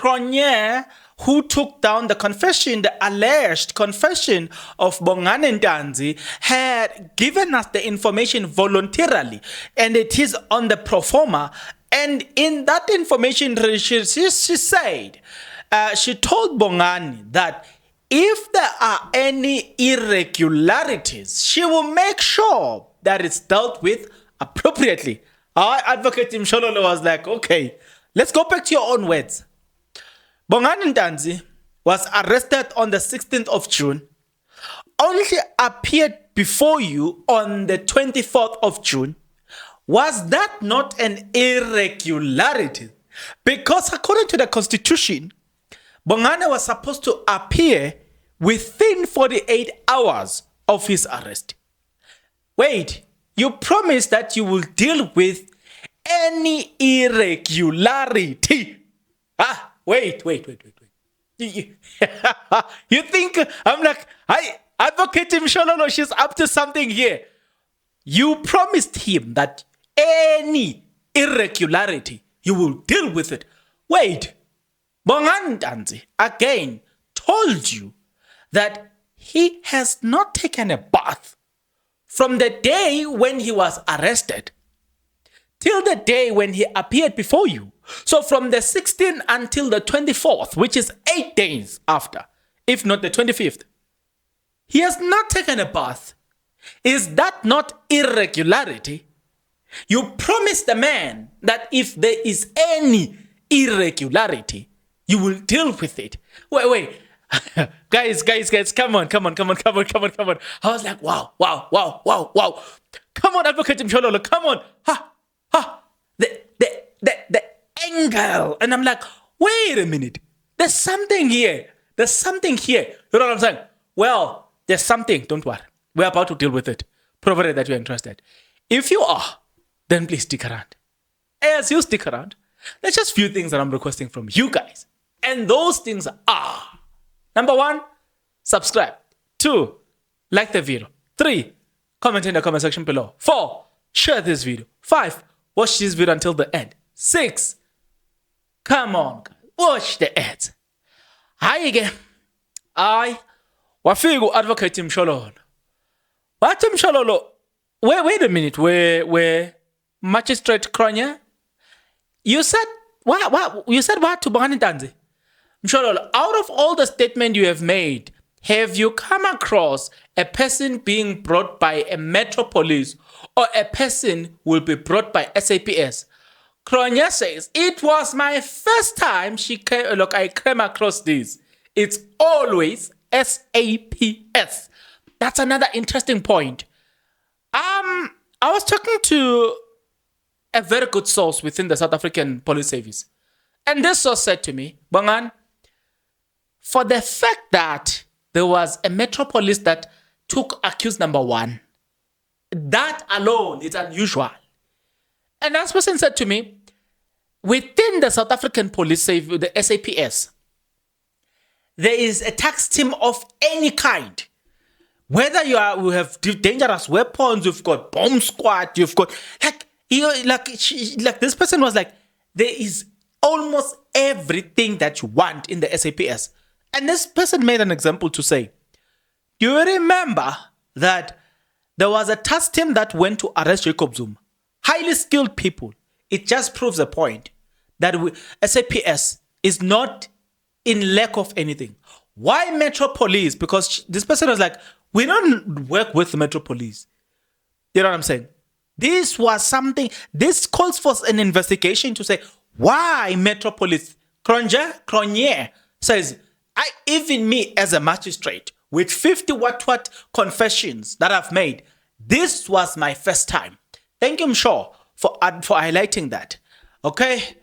Cronje, who took down the confession, the alleged confession of Bongani Ntanzi, had given us the information voluntarily, and it is on the pro forma. And in that information, she said, she told Bongani that if there are any irregularities, she will make sure that it's dealt with appropriately. Our advocate Mshololo was like, okay, let's go back to your own words. Bongani Ntanzi was arrested on the 16th of June, only appeared before you on the 24th of June. Was that not an irregularity? Because according to the Constitution, Bongani was supposed to appear within 48 hours of his arrest. Wait, you promised that you will deal with any irregularity. Wait. You think I'm like, I advocate Mshololo, she's up to something here. You promised him that any irregularity, you will deal with it. Wait, Bongani Ntanzi again told you that he has not taken a bath from the day when he was arrested till the day when he appeared before you. So from the 16th until the 24th, which is 8 days after, if not the 25th, he has not taken a bath. Is that not irregularity? You promised the man that if there is any irregularity, you will deal with it. Wait. guys, come on. I was like, wow. Come on, Advocate Mshololo, come on. The angle. And I'm like, wait a minute. There's something here. You know what I'm saying? Well, there's something. Don't worry. We're about to deal with it, provided that you're interested. If you are, then please stick around. As you stick around, there's just a few things that I'm requesting from you guys. And those things are, number 1, subscribe. 2, like the video. 3, comment in the comment section below. 4, share this video. 5, watch this video until the end. 6, come on, guys, watch the ads. Hi again. Wafigu Advocate Mshololo. What Mshololo? Wait a minute. Where Magistrate Cronje? You said what? You said what to Bongani Ntanzi? Mshololo, out of all the statements you have made, have you come across a person being brought by a Metro Police or a person will be brought by SAPS? Cronje says, it was my first time I came across this. It's always SAPS. That's another interesting point. I was talking to a very good source within the South African Police Service. And this source said to me, Bongan, for the fact that there was a Metro Police that took accused number 1, that alone is unusual. And that person said to me, within the South African Police Service, the SAPS, there is a tax team of any kind. Whether you have dangerous weapons, you've got bomb squad, you've got like this person was like, there is almost everything that you want in the SAPS. And this person made an example to say, do you remember that there was a task team that went to arrest Jacob Zuma? Highly skilled people. It just proves the point that SAPS is not in lack of anything. Why Metro Police? Because this person was like, we don't work with the Metro Police. You know what I'm saying? This was something, this calls for an investigation to say, why Metro Police? Cronje says, even me as a magistrate, with 50 what confessions that I've made, this was my first time. Thank you, Msho, for highlighting that. Okay?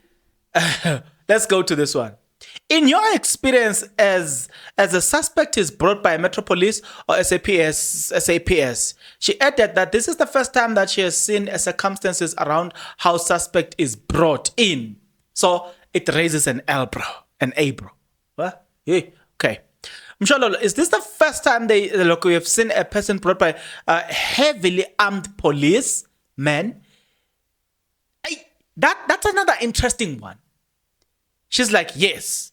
Let's go to this one. In your experience as a suspect is brought by Metro Police or SAPS, she added that this is the first time that she has seen circumstances around how suspect is brought in. So it raises an eyebrow. What? Yeah. Okay. Mshololo, is this the first time we have seen a person brought by a heavily armed policeman? That's another interesting one. She's like, yes,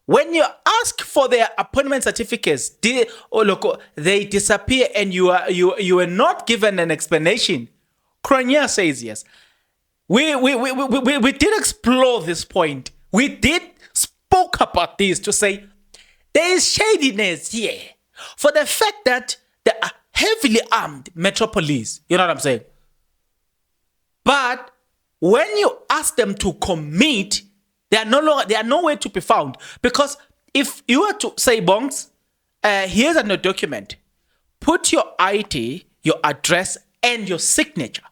When you ask for their appointment certificates, they disappear and you are not given an explanation. Cronje says yes. We did explore this point. We did spoke about this to say there is shadiness here for the fact that they are heavily armed metropolis. You know what I'm saying? But when you ask them to commit, they are nowhere to be found. Because if you were to say, Bongs, here's a document, put your ID, your address, and your signature.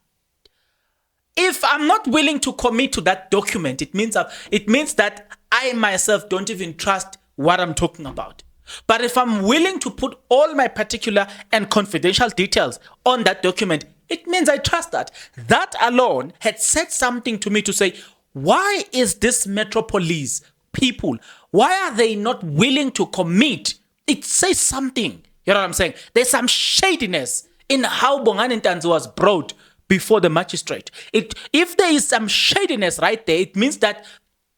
If I'm not willing to commit to that document, it means that I myself don't even trust what I'm talking about. But if I'm willing to put all my particular and confidential details on that document, it means I trust that. That alone had said something to me to say, why is this metropolis people, why are they not willing to commit? It says something. You know what I'm saying? There's some shadiness in how Bongani Ntanzi was brought before the magistrate. If there is some shadiness right there, it means that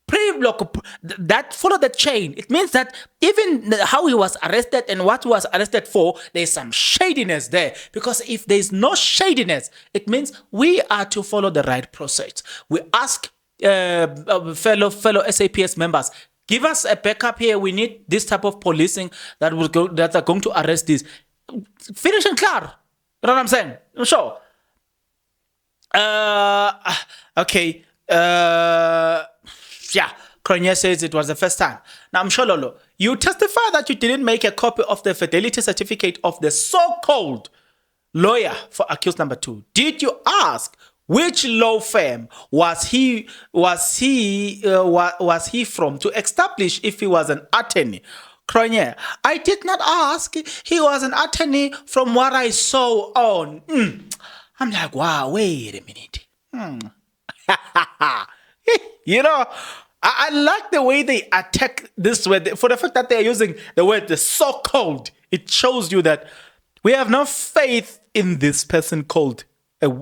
that follow the chain. It means that even how he was arrested and what he was arrested for, there's some shadiness there. Because if there's no shadiness, it means we are to follow the right process. We ask fellow SAPS members, give us a backup here. We need this type of policing that are going to arrest this. Finish and clear. You know what I'm saying? Sure. Okay. Yeah. Cronje says it was the first time. Now, Mshololo, you testify that you didn't make a copy of the fidelity certificate of the so-called lawyer for accused number 2. Did you ask which law firm was he from to establish if he was an attorney? Cronje, I did not ask. He was an attorney from what I saw on. I'm like, wow, wait a minute. You know, I like the way they attack this word for the fact that they're using the word the so-called. It shows you that we have no faith in this person called in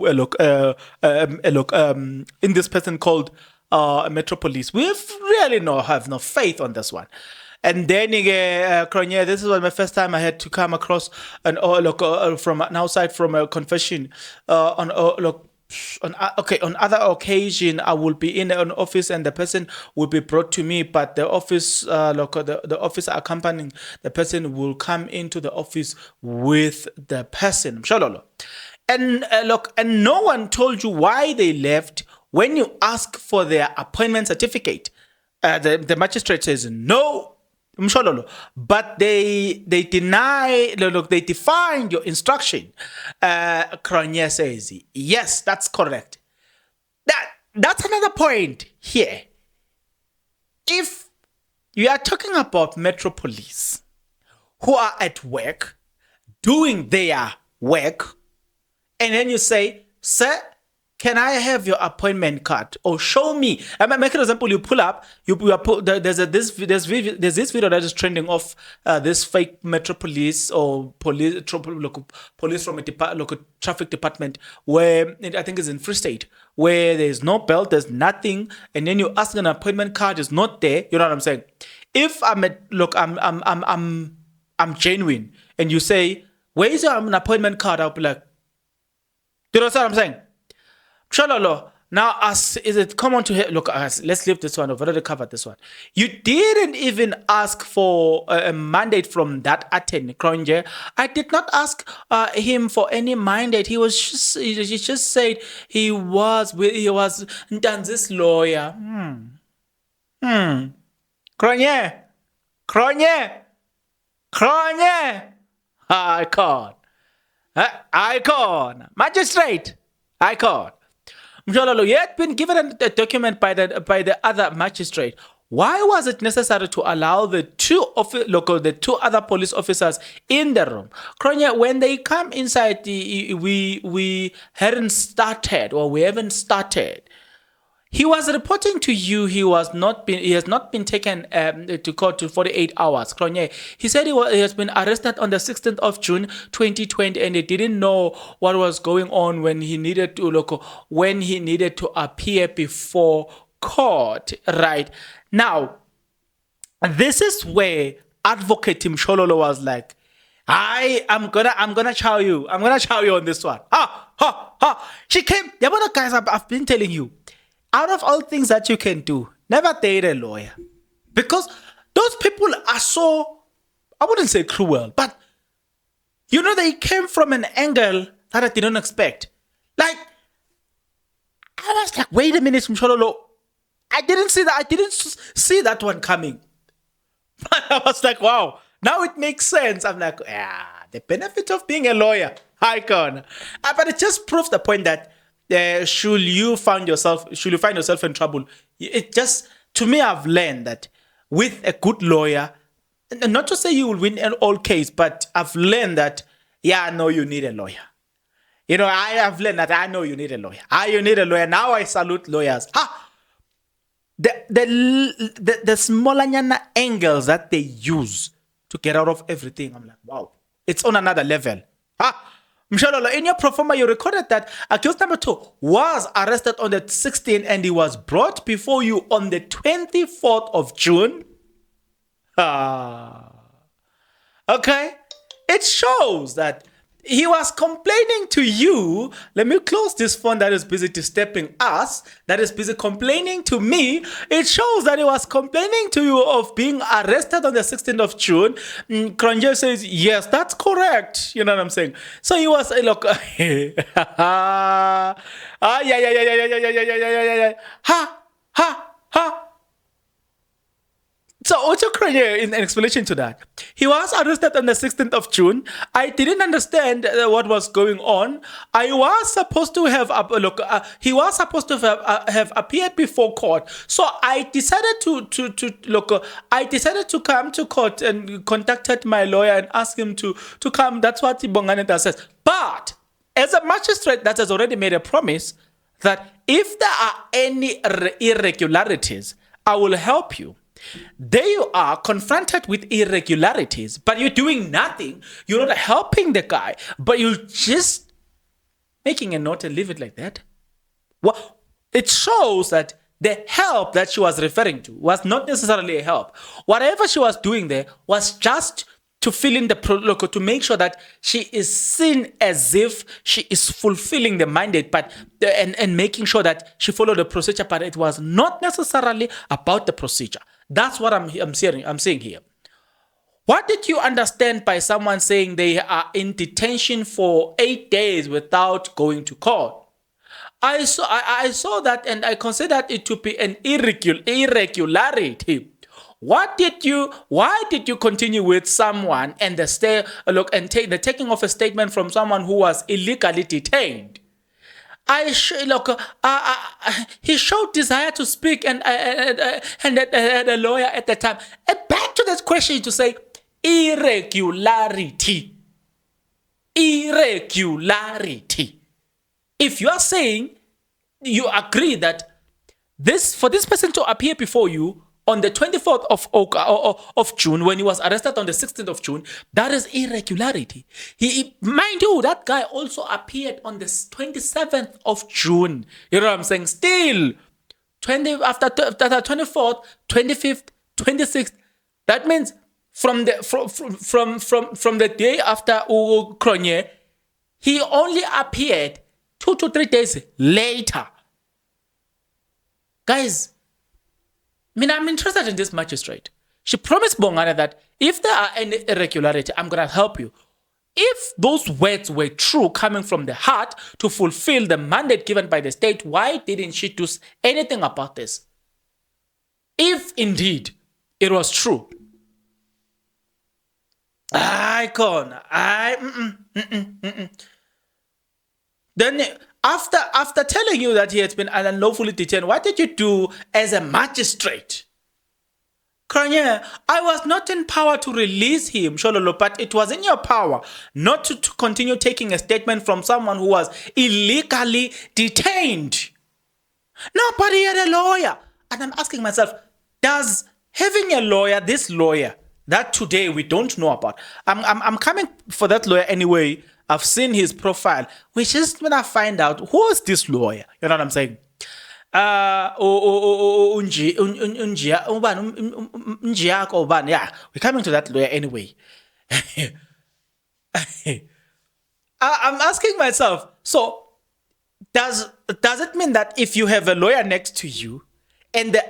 this person called Metropolis. We really have no faith on this one. And then Cronje, this was my first time I had to come across from an outside from a confession on other occasion I will be in an office and the person will be brought to me, but the office the officer accompanying the person will come into the office with the person. Mshololo. And and no one told you why they left when you ask for their appointment certificate. The magistrate says no. Mshololo, but they deny. Look, they defined your instruction. Cronje says yes, that's correct. That's another point here. If you are talking about Metropolis who are at work doing their work, and then you say, sir, can I have your appointment card or show me? I mean, make an example. You pull up. There's this video that is trending of this fake Metropolis or police from a local traffic department where I think it's in Free State, where there's no belt, there's nothing, and then you ask an appointment card is not there. You know what I'm saying? If I'm genuine, and you say, where is your appointment card? I'll be like, do you know what I'm saying? Mshololo, now is it common to hear? Look, let's leave this one. I've already covered this one. You didn't even ask for a mandate from that attorney, Cronje. I did not ask him for any mandate. He just said he was Ntanzi's lawyer. Cronje. Icon. Magistrate. Icon. Mshololo, you had been given a document by the other magistrate. Why was it necessary to allow the two other police officers in the room? Cronje, when they come inside, we haven't started. He was reporting to you he has not been taken to court to 48 hours. Cronje, he said he has been arrested on the 16th of June 2020 and he didn't know what was going on when he needed to appear before court. Right now, And this is where Advocate Mshololo was like, I'm gonna chow you. I'm gonna chow you on this one. Ha. She came. Yeah, but guys, I've been telling you, out of all things that you can do, never date a lawyer. Because those people are so, I wouldn't say cruel, but they came from an angle that I didn't expect. Like, I was like, wait a minute, Mshololo. I didn't see that. I didn't see that one coming. But I was like, wow, now it makes sense. I'm like, the benefit of being a lawyer. Icon. But it just proves the point that should you find yourself in trouble, it just, to me, I've learned that with a good lawyer, and not to say you will win in all case, but I've learned that, I know you need a lawyer. I have learned that I know you need a lawyer. You need a lawyer. Now I salute lawyers. The smaller angles that they use to get out of everything, I'm like, wow, it's on another level. Mshololo, in your performer, you recorded that accused number 2 was arrested on the 16th and he was brought before you on the 24th of June. Okay. It shows that he was complaining to you. Let me close this phone that is busy disturbing us, that is busy complaining to me. It shows that he was complaining to you of being arrested on the 16th of June. Cronje says, yes, that's correct. You know what I'm saying? So he was, look, yeah. Ha. So also Cronje, in explanation to that, he was arrested on the 16th of June. I didn't understand what was going on. I was supposed to have he was supposed to have appeared before court. So I decided I decided to come to court and contacted my lawyer and asked him to come. That's what Bonganeta says. But as a magistrate that has already made a promise that if there are any irregularities, I will help you. There you are, confronted with irregularities, but you're doing nothing. You're not helping the guy, but you're just making a note and leave it like that. Well, it shows that the help that she was referring to was not necessarily a help. Whatever she was doing there was just to fill in the to make sure that she is seen as if she is fulfilling the mandate, but and making sure that she followed the procedure, but it was not necessarily about the procedure. That's what I'm saying here. What did you understand by someone saying they are in detention for 8 days without going to court? I saw that and I considered it to be an irregularity. Why did you continue with someone and the taking of a statement from someone who was illegally detained? He showed desire to speak and a lawyer at the time. And back to this question to say irregularity. If you are saying you agree that for this person to appear before you on the 24th of June, when he was arrested on the 16th of June, that is irregularity. Mind you, that guy also appeared on the 27th of June. You know what I'm saying? Still, after 24th, 25th, 26th. That means from the day after Cronje, he only appeared 2 to 3 days later. Guys, I'm interested in this magistrate. She promised Bongana that if there are any irregularity, I'm going to help you. If those words were true, coming from the heart to fulfill the mandate given by the state, why didn't she do anything about this? If indeed it was true. Then after telling you that he has been unlawfully detained, what did you do as a magistrate? Cronje, I was not in power to release him, Mshololo, but it was in your power not to continue taking a statement from someone who was illegally detained. Nobody had a lawyer. And I'm asking myself, does having a lawyer, this lawyer, that today we don't know about, I'm coming for that lawyer anyway. I've seen his profile. We just want to find out who is this lawyer. You know what I'm saying? Yeah, we're coming to that lawyer anyway. I'm asking myself, so does it mean that if you have a lawyer next to you and the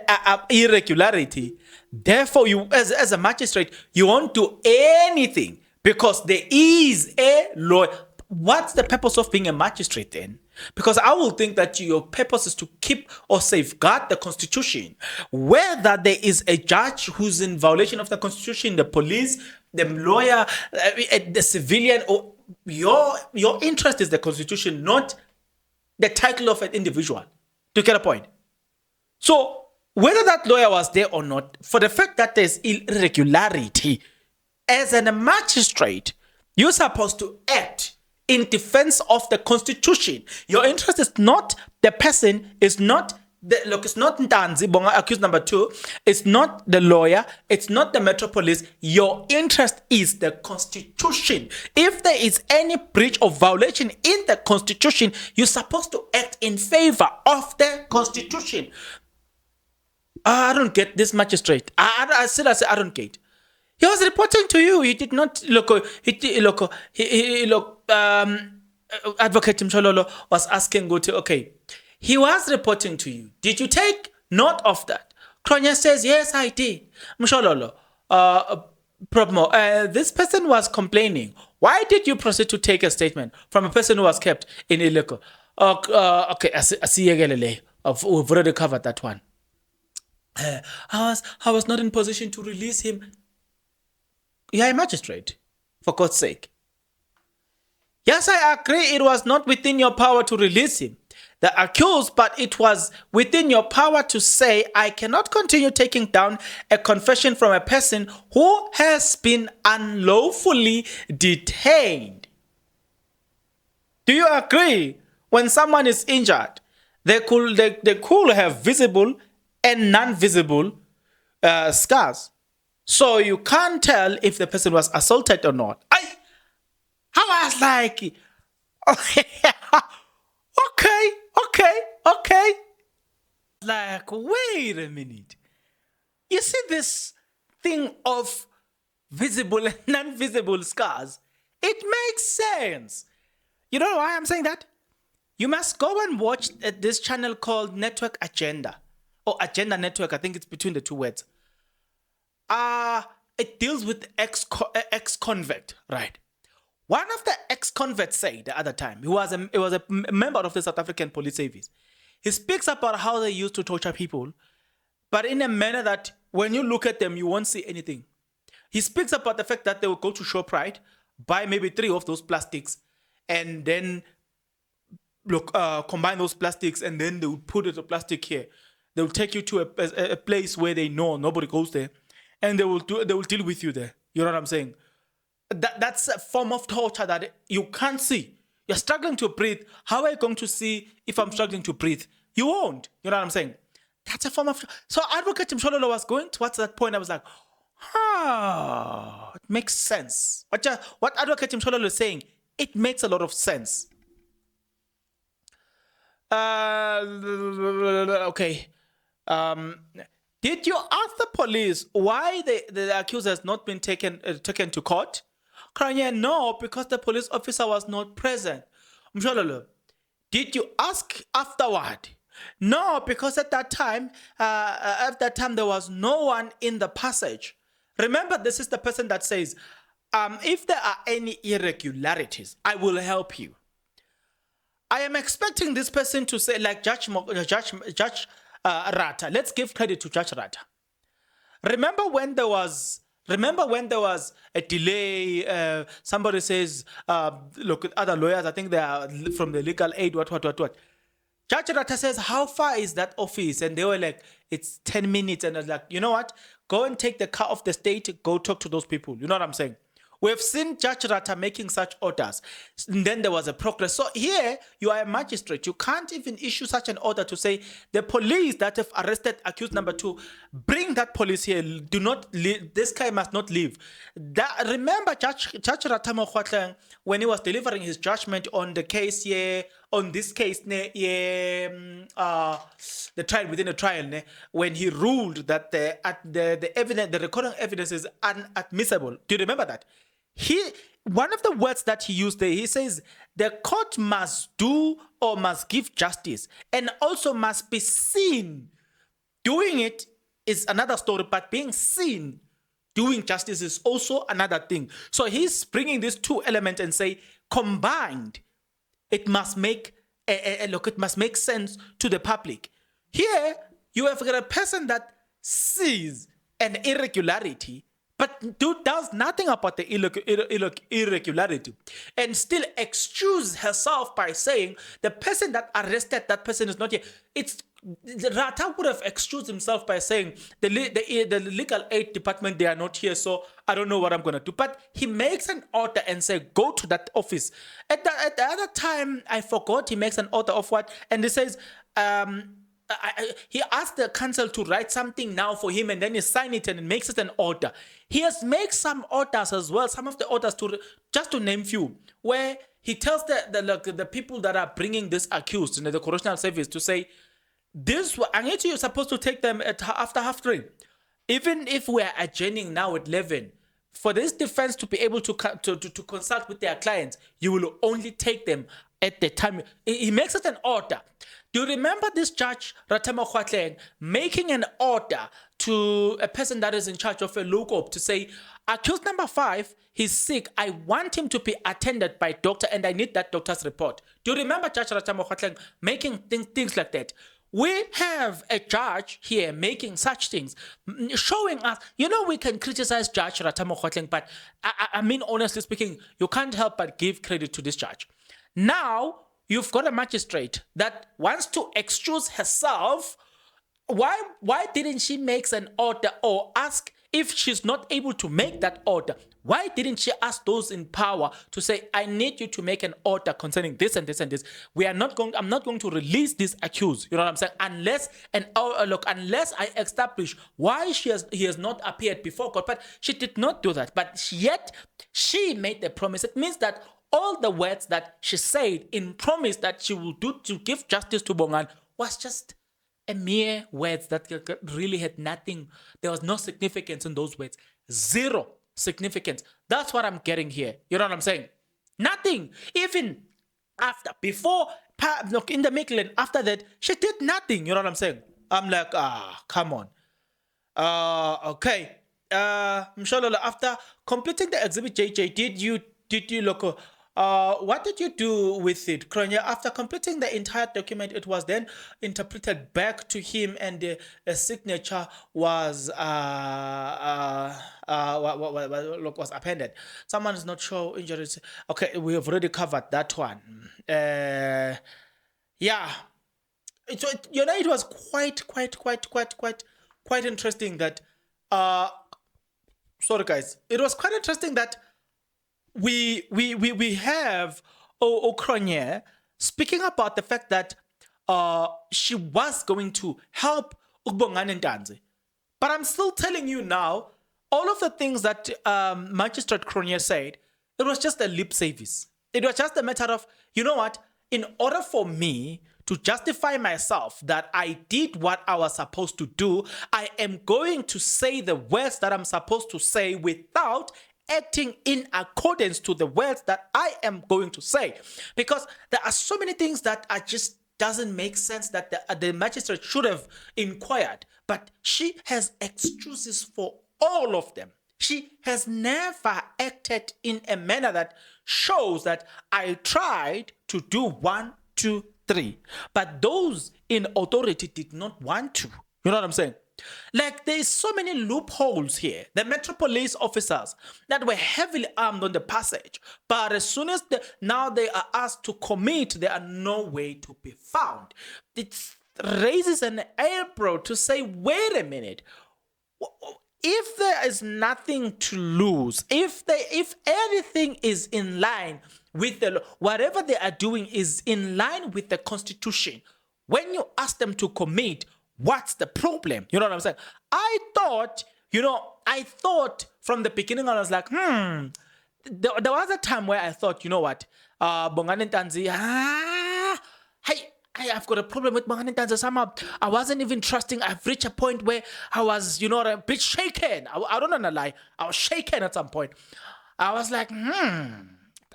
irregularity, therefore you as a magistrate, you won't do anything because there is a lawyer? What's the purpose of being a magistrate then? Because I will think that your purpose is to keep or safeguard the Constitution. Whether there is a judge who's in violation of the Constitution, the police, the lawyer, the civilian, or your interest is the Constitution, not the title of an individual. Do you get a point? So whether that lawyer was there or not, for the fact that there's irregularity, as a magistrate, you're supposed to act in defense of the Constitution. Your interest is not the person, it's not it's not Ntanzi Bonga accused number 2, it's not the lawyer, it's not the metropolis. Your interest is the Constitution. If there is any breach or violation in the Constitution, you're supposed to act in favor of the Constitution. I don't get this magistrate. I said I don't get. He was reporting to you. He did not Advocate Mshololo was asking okay. He was reporting to you. Did you take note of that? Cronje says, yes, I did. Mshololo, this person was complaining. Why did you proceed to take a statement from a person who was kept in illegal? Okay, I see you. We've already covered that one. I was not in position to release him. You're a magistrate, for God's sake. Yes, I agree it was not within your power to release him, the accused, but it was within your power to say, I cannot continue taking down a confession from a person who has been unlawfully detained. Do you agree? When someone is injured, they could have visible and non-visible scars. So you can't tell if the person was assaulted or not. I was like, okay. Like, wait a minute. You see this thing of visible and non-visible scars? It makes sense. You know why I'm saying that? You must go and watch this channel called Network Agenda. Or Agenda Network, I think it's between the two words. It deals with ex-convict, right? One of the ex-convicts said the other time, he was a member of the South African Police Service. He speaks about how they used to torture people, but in a manner that when you look at them, you won't see anything. He speaks about the fact that they will go to Shoprite, buy maybe 3 of those plastics, and then combine those plastics, and then they will put the plastic here. They will take you to a place where they know nobody goes there, and they will deal with you there. You know what I'm saying? That's a form of torture that you can't see. You're struggling to breathe. How are you going to see if I'm struggling to breathe? You won't. You know what I'm saying? That's a form of... So Advocate Mshololo was going towards that point. I was like, it makes sense. What Advocate Mshololo is saying, it makes a lot of sense. Okay. Did you ask the police why the accused has not been taken to court? Cronje, no, because the police officer was not present. Mshololo, did you ask afterward? No, because at that time there was no one in the passage. Remember, this is the person that says, if there are any irregularities, I will help you. I am expecting this person to say, like Judge Rata. Let's give credit to Judge Rata. Remember when there was a delay? Somebody says, look, other lawyers, I think they are from the legal aid, what. Judge Rata says, how far is that office? And they were like, it's 10 minutes. And I was like, you know what? Go and take the car of the state, go talk to those people. You know what I'm saying? We've seen Judge Rata making such orders. And then there was a progress. So here, you are a magistrate. You can't even issue such an order to say, the police that have arrested accused number 2, bring that police here. Do not leave. This guy must not leave. Remember Judge Rata Mokhwatleng, when he was delivering his judgment on the case here on this case, the trial within a trial, when he ruled that the evidence, the recording evidence is unadmissible. Do you remember that? One of the words that he used there, he says the court must do or must give justice and also must be seen. Doing it is another story, but being seen doing justice is also another thing. So he's bringing these two elements and say combined, it must make it must make sense to the public. Here you have got a person that sees an irregularity, but does nothing about the irregularity, and still excuse herself by saying the person that arrested that person is not here. Rata would have excused himself by saying the legal aid department, they are not here, so I don't know what I'm going to do. But he makes an order and say, go to that office. At the other time, I forgot, he makes an order of what? And he says, he asked the council to write something now for him, and then he signs it and makes it an order. He has made some orders as well, some of the orders, just to name few, where he tells the people that are bringing this accused in the correctional service to say, this, Angechi, you're supposed to take them after 3:30. Even if we're adjourning now at 11, for this defense to be able to consult with their clients, you will only take them at the time. He makes it an order. Do you remember this judge, Ratama Khwatleng, making an order to a person that is in charge of a lockup to say, accused number 5, he's sick. I want him to be attended by a doctor and I need that doctor's report. Do you remember Judge Ratama Khwatleng making things like that? We have a judge here making such things, showing us, we can criticize Judge Ratama Khwatleng, but I mean, honestly speaking, you can't help but give credit to this judge. Now, you've got a magistrate that wants to excuse herself. Why didn't she make an order or ask if she's not able to make that order? Why didn't she ask those in power to say, I need you to make an order concerning this and this and this? I'm not going to release this accused. You know what I'm saying? Unless I establish why he has not appeared before court. But she did not do that. But yet she made the promise. It means that all the words that she said in promise that she will do to give justice to Bongan was just a mere words that really had nothing. There was no significance in those words. Zero significance. That's what I'm getting here. You know what I'm saying? Nothing. Even before, in the middle and after that, she did nothing. You know what I'm saying? I'm like, come on. Okay. Mshololo, after completing the exhibit JJ, did you look? What did you do with it, Cronje? After completing the entire document, it was then interpreted back to him, and a signature was appended. Someone is not sure injuries. Okay, we have already covered that one. Yeah, it was quite interesting that. Sorry, guys. It was quite interesting that. We have Cronje speaking about the fact that she was going to help Ukbongane Ntanzi. But I'm still telling you now, all of the things that Magistrate Cronje said, it was just a lip service. It was just a matter of, you know what, in order for me to justify myself that I did what I was supposed to do, I am going to say the words that I'm supposed to say without acting in accordance to the words that I am going to say, because there are so many things that are just doesn't make sense that the magistrate should have inquired, but she has excuses for all of them. She has never acted in a manner that shows that I tried to do 1, 2, 3, but those in authority did not want to. You know what I'm saying? Like, there's so many loopholes here. The Metro Police officers that were heavily armed on the passage, but as soon as now they are asked to commit, they are no way to be found. It raises an eyebrow to say, wait a minute, if there is nothing to lose, if everything is in line with the law, whatever they are doing is in line with the Constitution, when you ask them to commit, what's the problem? You know what I'm saying? I thought from the beginning, I was like, there was a time where I thought, you know what, Bongane Ntanzi, I've got a problem with Bongani Ntanzi. Somehow I wasn't even trusting. I've reached a point where I was, a bit shaken. I don't want to lie. I was shaken at some point. I was like,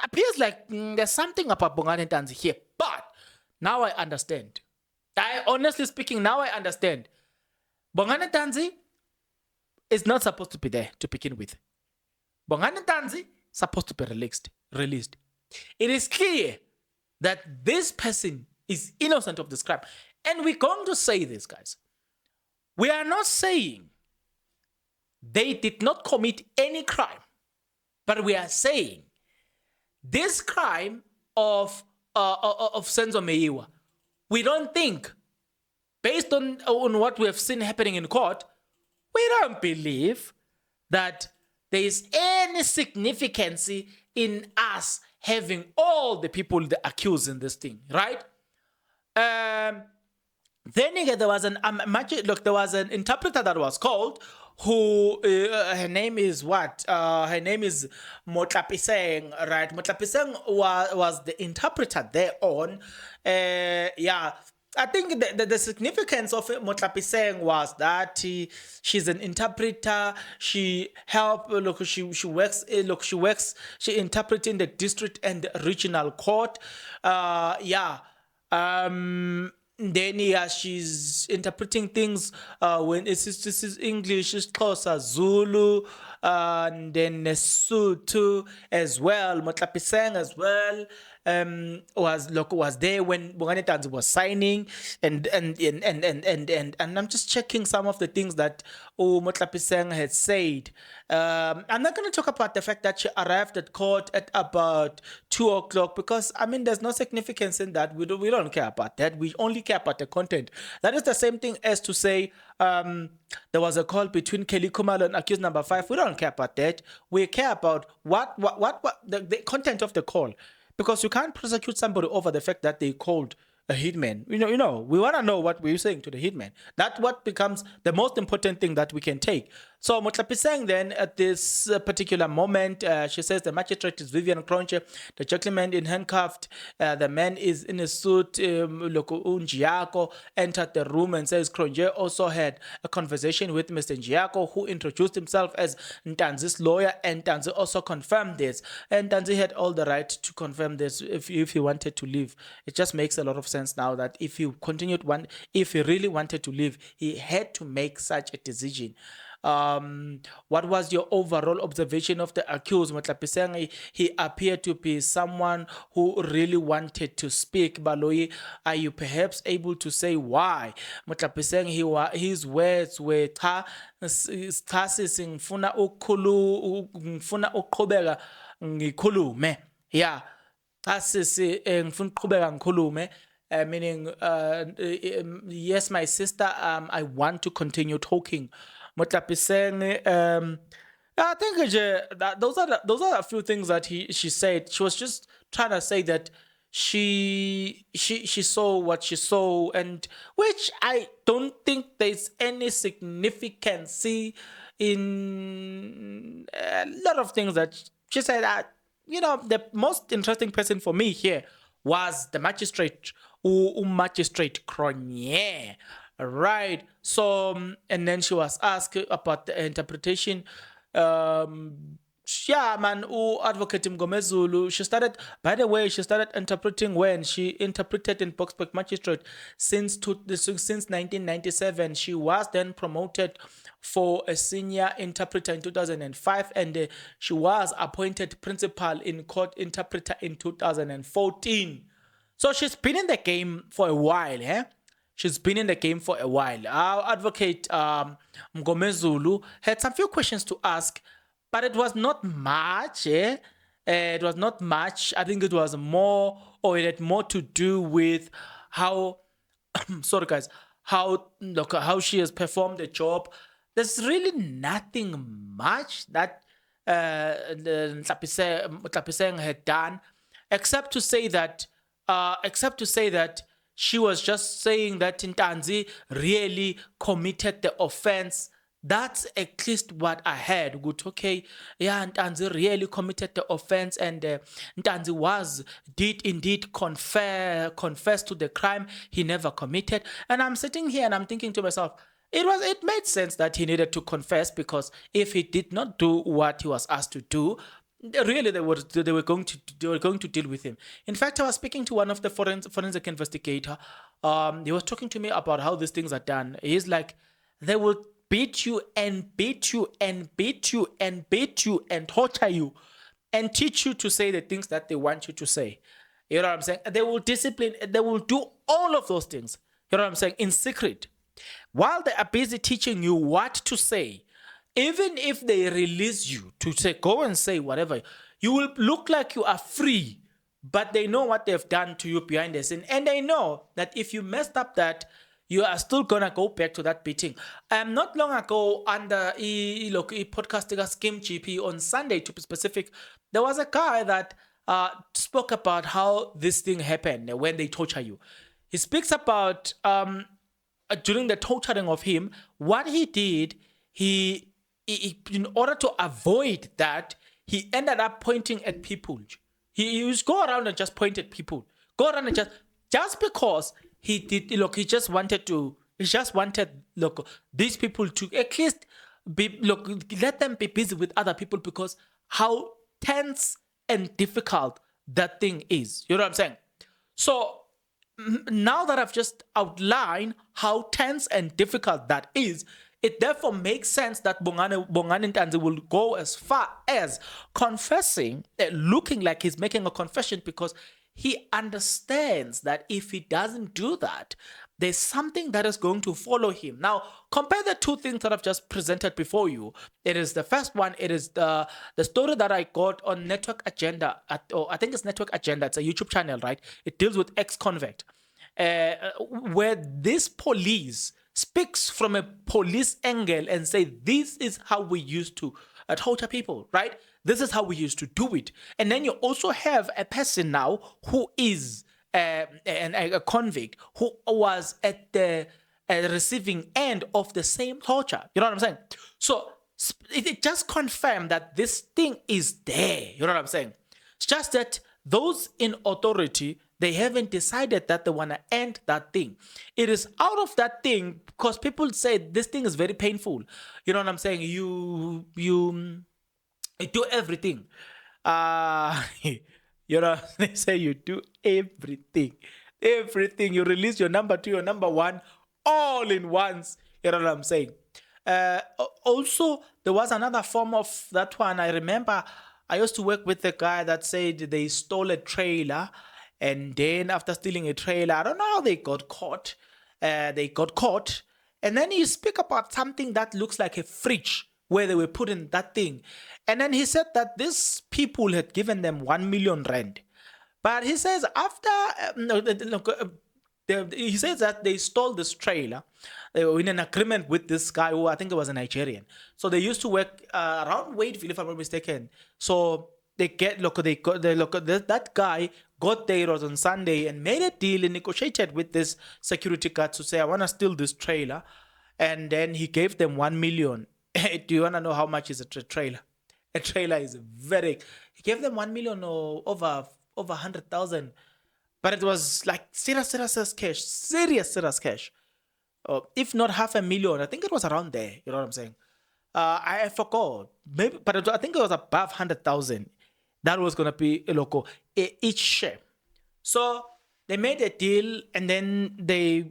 appears like there's something about Bongani Ntanzi here. But now I understand. Honestly speaking, now I understand. Bongani Ntanzi is not supposed to be there to begin with. Bongani Ntanzi supposed to be released. It is clear that this person is innocent of this crime. And we're going to say this, guys. We are not saying they did not commit any crime, but we are saying this crime of Senzo Meyiwa, we don't think, based on what we have seen happening in court, we don't believe that there is any significance in us having all the people the accused in this thing, right? Then again, there was there was an interpreter that was called, who her name is what? Her name is Motlapiseng, right? Motlapiseng was the interpreter there on. I think the significance of Motlapiseng was that she's an interpreter. She helped. She interprets in the district and the regional court. Then she's interpreting things when this is English, it's Xhosa, Zulu, and then Lesotho as well. Motlapiseng as well was there when Bongani Ntanzi was signing, and I'm just checking some of the things that Motlapiseng had said. I'm not going to talk about the fact that she arrived at court at about 2 o'clock, because there's no significance in that. We don't care about that. We only care about the content. That is the same thing as to say there was a call between Kelly Khumalo and accused number 5. We don't care about that. We care about what the content of the call, because you can't prosecute somebody over the fact that they called a hitman. We want to know what we're saying to the hitman. That's what becomes the most important thing that we can take. So Motlapiseng then, at this particular moment, she says the magistrate is Vivian Cronje, the gentleman in handcuffed, the man is in a suit, Njiako entered the room and says Cronje also had a conversation with Mr. Njiako, who introduced himself as Ntanzi's lawyer, and Ntanzi also confirmed this. And Ntanzi had all the right to confirm this if he wanted to leave. It just makes a lot of sense now that if he really wanted to leave, he had to make such a decision. What was your overall observation of the accused? Motlapiseng, he appeared to be someone who really wanted to speak. Baloyi, are you perhaps able to say why? Motlapiseng, his words were cha ngifuna uqhubeka ngikhulume. Yeah, cha ngifuna uqhubeka ngikhulume. Meaning, yes, my sister, I want to continue talking. Motlapiseng, I think those are a few things that she said. She was just trying to say that she saw what she saw, and which I don't think there's any significance in a lot of things that she said. The most interesting person for me here was the magistrate, Magistrate Cronje. Right. So, and then she was asked about the interpretation. Advocate Mgomezulu, she started interpreting when she interpreted in Boksburg Magistrate since 1997. She was then promoted for a senior interpreter in 2005, and she was appointed principal in court interpreter in 2014. So she's been in the game for a while, She's been in the game for a while. Our advocate Mgomezulu had some few questions to ask, but it was not much. It was not much. I think it was more, or it had more to do with how, sorry guys, how she has performed the job. There's really nothing much that Motlapiseng had done, except to say that she was just saying that Ntanzi really committed the offense That's at least what I heard. Good, okay, yeah, Ntanzi really committed the offense, and Ntanzi did indeed confess to the crime he never committed. And I'm sitting here and I'm thinking to myself, it made sense that he needed to confess, because if he did not do what he was asked to do, really they were going to deal with him. In fact, I was speaking to one of the forensic investigator. He was talking to me about how these things are done. He's like, they will beat you and beat you and beat you and beat you and torture you and teach you to say the things that they want you to say. You know what I'm saying? They will discipline, they will do all of those things. You know what I'm saying? In secret. While they are busy teaching you what to say, even if they release you to say, go and say whatever, you will look like you are free. But they know what they've done to you behind the scene. And they know that if you messed up that, you are still gonna go back to that beating. Not long ago, under podcasting Scheme GP on Sunday, to be specific, there was a guy that spoke about how this thing happened when they torture you. He speaks about during the torturing of him, what he did, he in order to avoid that, he ended up pointing at people. He used to go around and just point at people. Go around and just because he did, he just wanted these people to at least let them be busy with other people, because how tense and difficult that thing is. You know what I'm saying? So now that I've just outlined how tense and difficult that is, it therefore makes sense that Bongani Ntanzi will go as far as confessing, looking like he's making a confession, because he understands that if he doesn't do that, there's something that is going to follow him. Now, compare the two things that I've just presented before you. It is the first one, it is the story that I got on Network Agenda, I think it's Network Agenda, it's a YouTube channel, right? It deals with ex-convict, where this police speaks from a police angle and say, this is how we used to torture people, right? This is how we used to do it. And then you also have a person now who is a convict who was at the receiving end of the same torture. You know what I'm saying? So it just confirmed that this thing is there. You know what I'm saying? It's just that those in authority, they haven't decided that they want to end that thing. It is out of that thing, because people say this thing is very painful. You know what I'm saying? You do everything. They say you do everything. Everything. You release your number to your number one all in once. You know what I'm saying? Also, there was another form of that one. I remember I used to work with a guy that said they stole a trailer, and then after stealing a trailer, I don't know how they got caught. And then he speak about something that looks like a fridge where they were putting that thing. And then he said that these people had given them 1 million rand. But he says he says that they stole this trailer. They were in an agreement with this guy who I think it was a Nigerian. So they used to work around Wadeville, if I'm not mistaken. So that guy got there, it was on Sunday, and made a deal and negotiated with this security guard to say, I want to steal this trailer. And then he gave them 1 million. Do you want to know how much is a trailer? A trailer is he gave them 1 million or over 100,000. But it was like serious cash. Serious cash. If not 500,000, I think it was around there. You know what I'm saying? I forgot. Maybe, but I think it was above 100,000. That was going to be each share. So they made a deal, and then the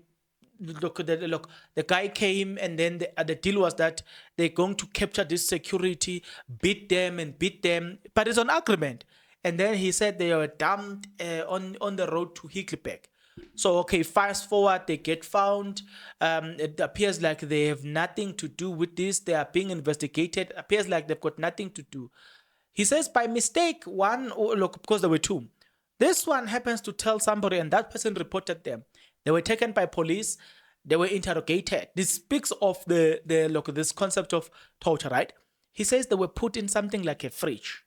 guy came, and then the deal was that they're going to capture this security, beat them, but it's on agreement. And then he said they were dumped on the road to Hickleback. So, okay, fast forward, they get found. It appears like they have nothing to do with this. They are being investigated. It appears like they've got nothing to do. He says by mistake, because there were two. This one happens to tell somebody, and that person reported them. They were taken by police. They were interrogated. This speaks of this concept of torture, right? He says they were put in something like a fridge.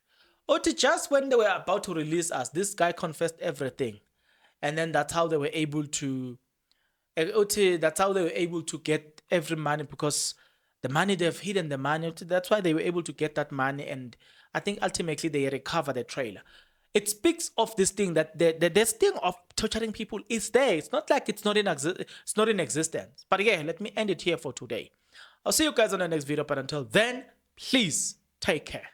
Or just when they were about to release us, this guy confessed everything. And then that's how they were able to get every money, because The money they've hidden, the money. That's why they were able to get that money. And I think ultimately they recover the trailer. It speaks of this thing that the sting of torturing people is there. It's not like it's not in existence. But yeah, let me end it here for today. I'll see you guys on the next video. But until then, please take care.